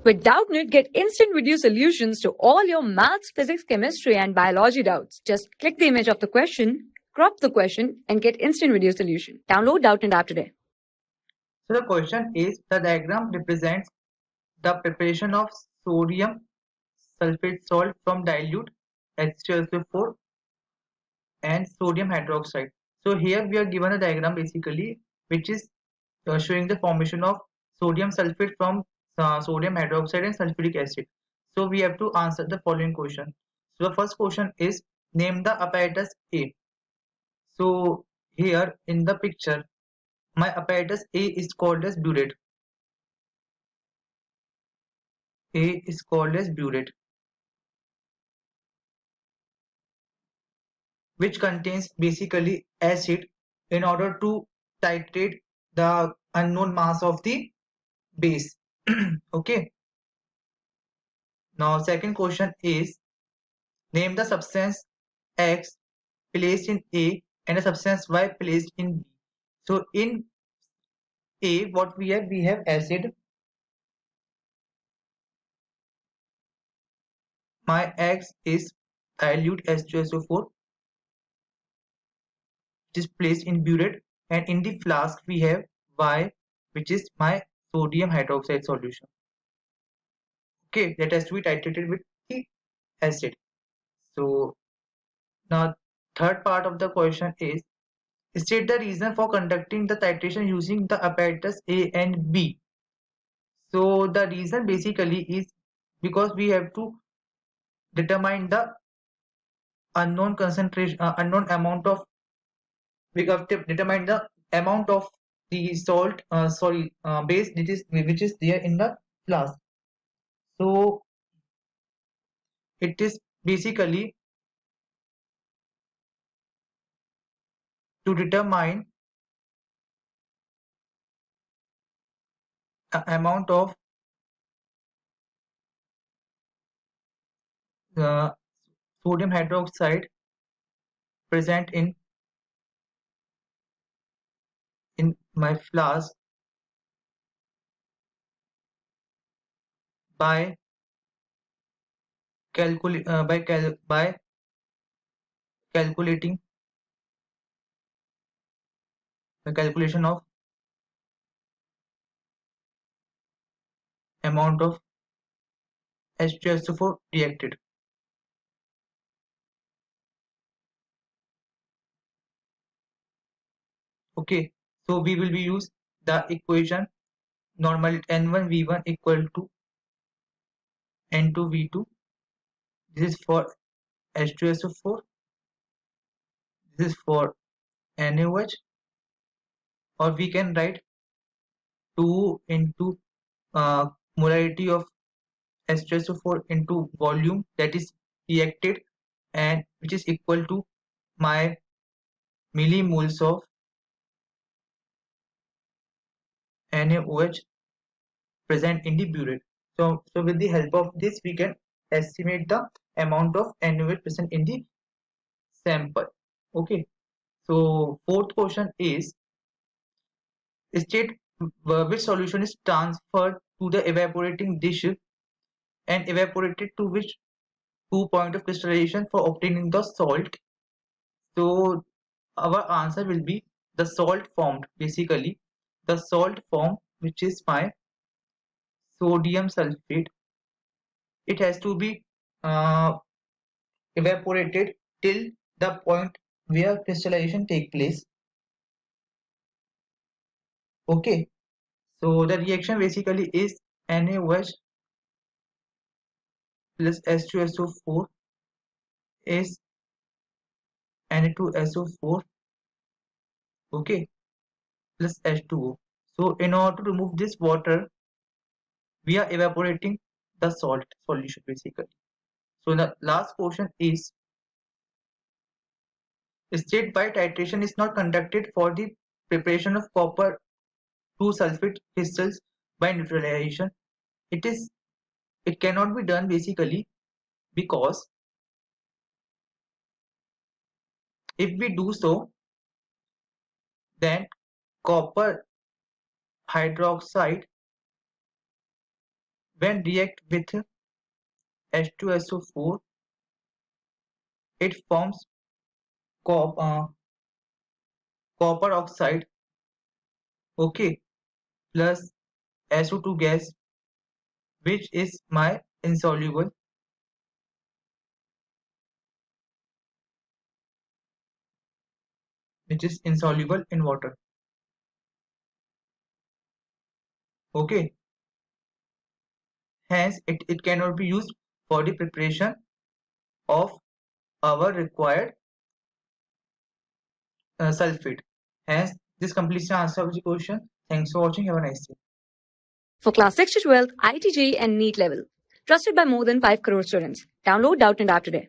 With Doubtnut, get instant video solutions to all your maths, physics, chemistry, and biology doubts. Just click the image of the question, crop the question, and get instant video solution. Download Doubtnut app today. So the question is, the diagram represents the preparation of sodium sulfate salt from dilute H2SO4 and sodium hydroxide. So here we are given a diagram basically which is showing the formation of sodium sulfate from sodium hydroxide and sulfuric acid. So we have to answer the following question. So the first question is, name the apparatus A. So here in the picture, my apparatus A is called as burette. A is called as burette, which contains basically acid in order to titrate the unknown mass of the base. Okay. Now second question is, name the substance X placed in A and the substance Y placed in B. So in A, what we have? We have acid. My X is dilute H2SO4, which is placed in burette, and in the flask we have Y, which is my sodium hydroxide solution. Okay, that has to be titrated with the acid. So now third part of the question is, state the reason for conducting the titration using the apparatus A and B. So the reason basically is because we have to determine the unknown concentration, unknown amount of, we have to determine the amount of the salt, base which is there in the flask. So it is basically to determine amount of sodium hydroxide present in my flask by calculating the calculation of amount of H2SO4 reacted. Okay, so we will be use the equation normal N1V1 equal to N2V2. This is for H2SO4. This is for NaOH, or we can write 2 into molarity of H2SO4 into volume that is reacted, and which is equal to my millimoles of NaOH present in the burette. So with the help of this, we can estimate the amount of NaOH present in the sample. Okay. So fourth question is, state which solution is transferred to the evaporating dish and evaporated to which point of crystallization for obtaining the salt. So our answer will be the salt formed, basically the salt form, which is my sodium sulfate. It has to be evaporated till the point where crystallization take place. Okay, so the reaction basically is NaOH plus H2SO4 is Na2SO4, okay, plus H2O. So in order to remove this water, we are evaporating the salt solution basically. So the last portion is, state why titration is not conducted for the preparation of copper 2 sulfate crystals by neutralization. It cannot be done basically because if we do so, then copper hydroxide when react with H2SO4, it forms copper oxide, okay, plus SO2 gas, which is my insoluble, in water. Okay, hence it cannot be used for the preparation of our required sulfate. Hence, this completes the answer of the question. Thanks for watching. Have a nice day. For class 6 to 12, IIT JEE and NEET level. Trusted by more than 5 crore students. Download Doubtnut App today.